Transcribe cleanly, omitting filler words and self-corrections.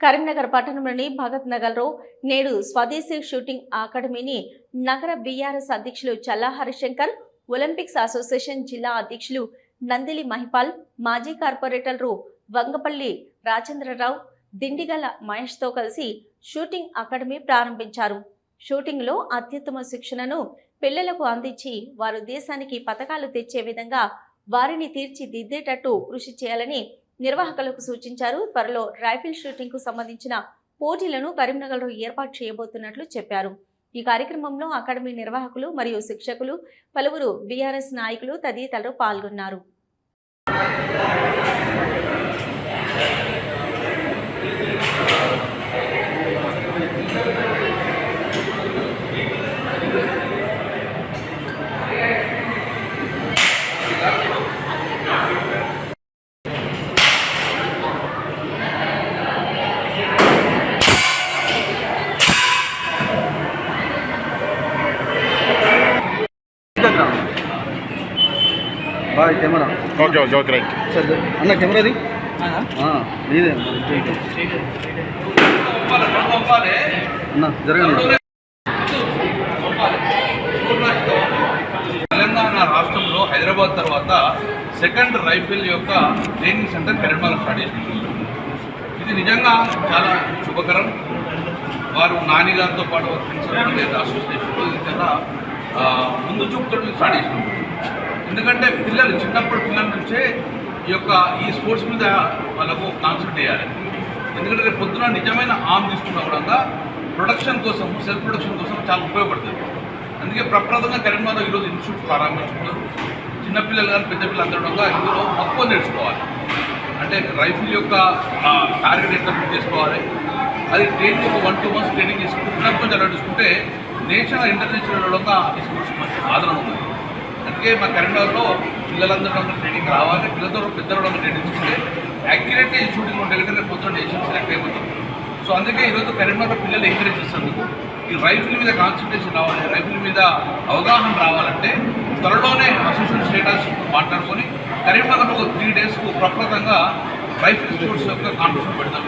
కరీంనగర్ పట్టణంలోని భగత్ నగర్లో నేడు స్వదేశీ షూటింగ్ అకాడమీని నగర బీఆర్ఎస్ అధ్యక్షులు చల్లా హరిశంకర్, ఒలింపిక్స్ అసోసియేషన్ జిల్లా అధ్యక్షులు నందిలి మహిపాల్, మాజీ కార్పొరేటర్లు వంగపల్లి రాజేంద్రరావు, దిండిగల మహేష్తో కలిసి షూటింగ్ అకాడమీ ప్రారంభించారు. షూటింగ్లో అత్యుత్తమ శిక్షణను పిల్లలకు అందించి వారు దేశానికి పతకాలు తెచ్చే విధంగా వారిని తీర్చిదిద్దేటట్టు కృషి చేయాలని నిర్వాహకులకు సూచించారు. త్వరలో రైఫిల్ షూటింగ్ కు సంబంధించిన పోటీలను కరీంనగర్లో ఏర్పాటు చేయబోతున్నట్లు చెప్పారు. ఈ కార్యక్రమంలో అకాడమీ నిర్వాహకులు మరియు శిక్షకులు, పలువురు బీఆర్ఎస్ నాయకులు తదితరులు పాల్గొన్నారు. బాయ్ camera okay okay right sir అన్న కెమెరాది నీదే అన్న జరగండి. తెలంగాణ రాష్ట్రంలో హైదరాబాద్ తర్వాత సెకండ్ రైఫిల్ యొక్క ట్రైనింగ్ సెంటర్ కరీంనగర్ స్టార్ట్ చేసింది. ఇది నిజంగా చాలా శుభకరం. వారు నాని గారితో పాటు అసోసియేషన్ చాలా ముందు చూపుతో స్టార్ట్ చేసినాం. ఎందుకంటే పిల్లలు చిన్నప్పటి పిల్లల నుంచే ఈ స్పోర్ట్స్ మీద వాళ్ళకు కాన్సన్ట్రేట్ చేయాలి. ఎందుకంటే రేపు పొద్దున నిజమైన ఆర్మ్ తీసుకున్న కూడా ప్రొడక్షన్ కోసం, సెల్ఫ్ ప్రొడక్షన్ కోసం చాలా ఉపయోగపడుతుంది. అందుకే ప్రప్రదంగా కరీంనగర్లో ఈరోజు ఇన్స్టిట్యూట్ ప్రారంభించుకున్నారు. చిన్నపిల్లలు కానీ పెద్ద పిల్లలు అందరూ ఇందులో మక్కువ నేర్చుకోవాలి. అంటే రైఫిల్ యొక్క టార్గెట్ ఎట్లా ఫిట్ చేసుకోవాలి, అది ట్రైనింగ్ ఒక 1-2 months ట్రైనింగ్ చేసుకుంటే చిన్నప్పటి నుంచి చూసుకుంటే నేషనల్ ఇంటర్నేషనల్ ఈ స్పోర్ట్స్ మంచి ఆదరణ ఉంది. అందుకే మా కరీంనగర్లో పిల్లలందరూ ట్రైనింగ్ రావాలి. పిల్లలతో పెద్దలు ట్రైనింగ్ ఇస్తుంటే యాక్యురేట్గా ఈ షూటింగ్ ఉంటే కంటే రేపు పొద్దున నేషన్ సెలెక్ట్ అయిపోతాం. సో అందుకే ఈరోజు కరీంనగర్లో పిల్లలు ఎంకరేజ్ చేసేందుకు ఈ రైఫిల్ మీద కాన్సన్ట్రేషన్ రావాలి, రైఫిల్ మీద అవగాహన రావాలంటే త్వరలోనే అసోసియేషన్ స్టేటస్ మాట్లాడుకొని కరీంనగర్లో ఒక 3 days ప్రప్రదంగా రైఫిల్ స్పోర్ట్స్ యొక్క కాంపిటీషన్ పెడతాం.